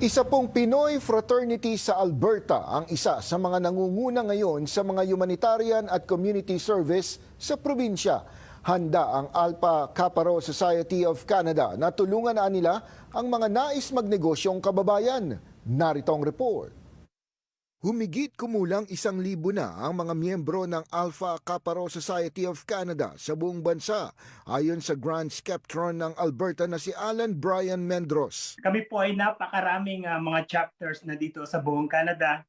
Isa pong Pinoy fraternity sa Alberta ang isa sa mga nangunguna ngayon sa mga humanitarian at community service sa probinsya. Handa ang Alpha Kappa Rho Society of Canada na tulungan na nila ang mga nais magnegosyong kababayan. Narito ang report. Humigit kumulang 1,000 na ang mga miyembro ng Alpha Kappa Rho Society of Canada sa buong bansa, ayon sa Grand Sceptron ng Alberta na si Alan Brian Mendros. Kami po ay napakaraming mga chapters na dito sa buong Canada.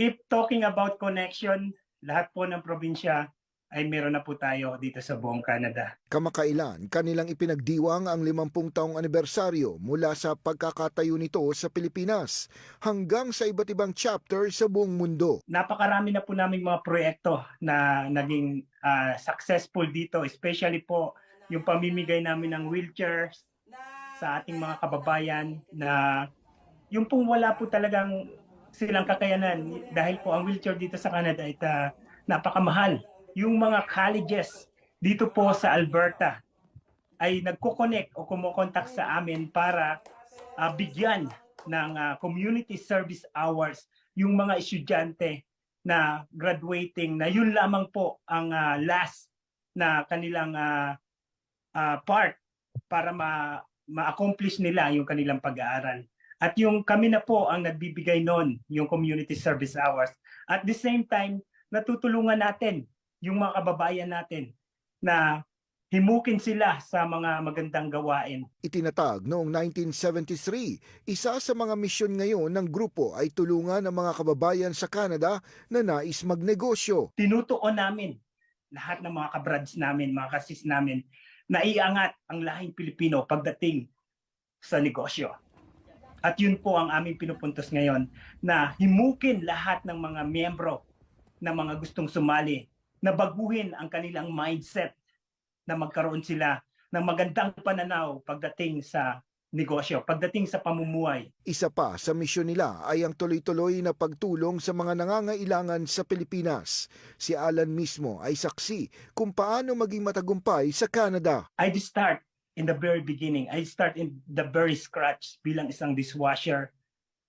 If talking about connection, lahat po ng probinsya ay meron na po tayo dito sa buong Canada. Kamakailan, kanilang ipinagdiwang ang 50 taong anibersaryo mula sa pagkakatayo nito sa Pilipinas hanggang sa iba't ibang chapter sa buong mundo. Napakarami na po naming mga proyekto na naging successful dito, especially po yung pamimigay namin ng wheelchairs sa ating mga kababayan na yung pong wala po talagang silang kakayanan dahil po ang wheelchair dito sa Canada ay napakamahal. Yung mga colleges dito po sa Alberta ay nagko-connect o kumokontak sa amin para bigyan ng community service hours yung mga estudyante na graduating na yun lamang po ang last na kanilang part para ma-accomplish nila yung kanilang pag-aaral. At yung kami na po ang nagbibigay noon, yung community service hours. At the same time, natutulungan natin yung mga kababayan natin na himukin sila sa mga magandang gawain. Itinatag noong 1973, isa sa mga misyon ngayon ng grupo ay tulungan ang mga kababayan sa Canada na nais magnegosyo. Tinutuon namin lahat ng mga kabrads namin, mga kasis namin, na iangat ang lahing Pilipino pagdating sa negosyo. At yun po ang aming pinupuntos ngayon, na himukin lahat ng mga miyembro na mga gustong sumali, na baguhin ang kanilang mindset, na magkaroon sila ng magandang pananaw pagdating sa negosyo, pagdating sa pamumuhay. Isa pa sa misyon nila ay ang tuloy-tuloy na pagtulong sa mga nangangailangan sa Pilipinas. Si Alan mismo ay saksi kung paano maging matagumpay sa Canada. I start in the very beginning. I start in the very scratch bilang isang dishwasher,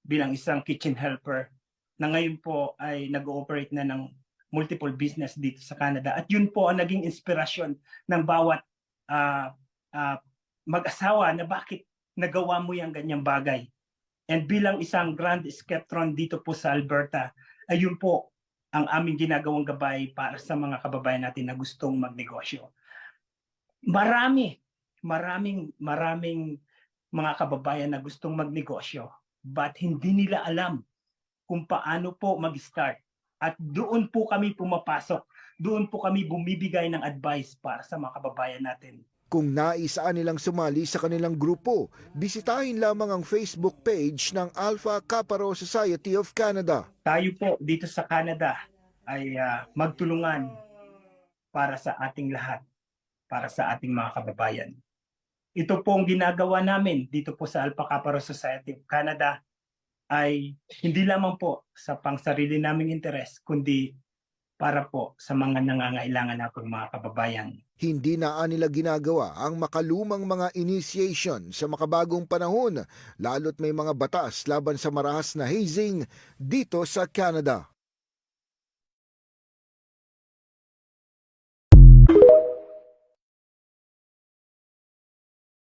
bilang isang kitchen helper, na ngayon po ay nag-ooperate na ng multiple business dito sa Canada. At yun po ang naging inspirasyon ng bawat mag-asawa na bakit nagawa mo yung ganyang bagay. And bilang isang Grand Sceptron dito po sa Alberta, ay yun po ang aming ginagawang gabay para sa mga kababayan natin na gustong magnegosyo. Maraming mga kababayan na gustong magnegosyo, but hindi nila alam kung paano po mag-start. At doon po kami pumapasok, doon po kami bumibigay ng advice para sa mga kababayan natin. Kung naisaan nilang sumali sa kanilang grupo, bisitahin lamang ang Facebook page ng Alpha Kappa Rho Society of Canada. Tayo po dito sa Canada ay magtulungan para sa ating lahat, para sa ating mga kababayan. Ito pong ginagawa namin dito po sa Alpha Kappa Rho Society of Canada ay hindi lamang po sa pangsarili naming interes, kundi para po sa mga nangangailangan nating mga kababayan. Hindi na nila ginagawa ang makalumang mga initiation sa makabagong panahon, lalo't may mga batas laban sa marahas na hazing dito sa Canada.